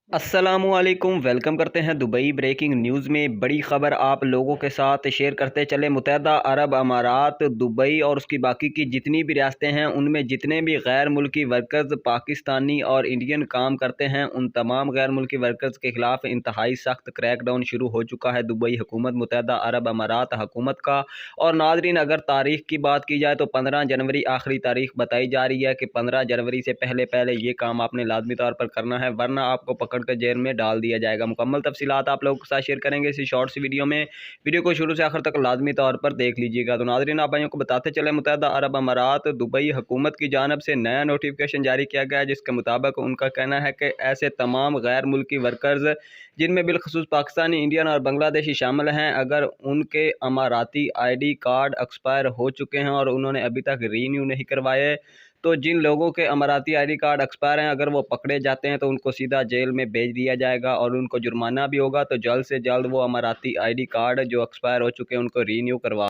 अस्सलामुअलैकुम, वेलकम करते हैं दुबई ब्रेकिंग न्यूज़ में। बड़ी ख़बर आप लोगों के साथ शेयर करते चले। मुत्तहदा अरब अमारात, दुबई और उसकी बाकी की जितनी भी रियासतें हैं उनमें जितने भी गैर मुल्की वर्कर्स पाकिस्तानी और इंडियन काम करते हैं उन तमाम गैर मुल्की वर्कर्स के ख़िलाफ़ इंतहाई सख्त क्रैकडाउन शुरू हो चुका है दुबई हुकूमत, मुत्तहदा अरब अमारात हुकूमत का। और नाज़रीन, अगर तारीख़ की बात की जाए तो 15 जनवरी आखिरी तारीख़ बताई जा रही है कि 15 जनवरी से पहले पहले ये काम आपने लाजमी तौर पर करना है, वरना आपको पकड़ कर जेल में डाल दिया जाएगा। मुकम्मल तफसीलात आप लोगों के साथ शेयर करेंगे इसी शॉर्ट्स वीडियो में। वीडियो को शुरू से आखिर तक लाजमी तौर पर देख लीजिएगा। तो नाज़रीन, आप भाइयों को बताते चले, मुत्तहदा अरब अमारात दुबई हुकूमत की जानब से नया नोटिफिकेशन जारी किया गया है, जिसके मुताबिक उनका कहना है कि ऐसे तमाम गैर मुल्की वर्कर्स जिनमें बिलखसूस पाकिस्तानी, इंडियन और बांग्लादेशी शामिल हैं, अगर उनके अमाराती ID कार्ड एक्सपायर हो चुके हैं और उन्होंने अभी तक रीन्यू नहीं करवाए, तो जिन लोगों के अमाराती ID कार्ड एक्सपायर हैं, अगर वो पकड़े जाते हैं तो उनको सीधा जेल में भेज दिया जाएगा और उनको जुर्माना भी होगा। तो जल्द से जल्द वो अमाराती ID कार्ड जो एक्सपायर हो चुके हैं उनको रीन्यू करवा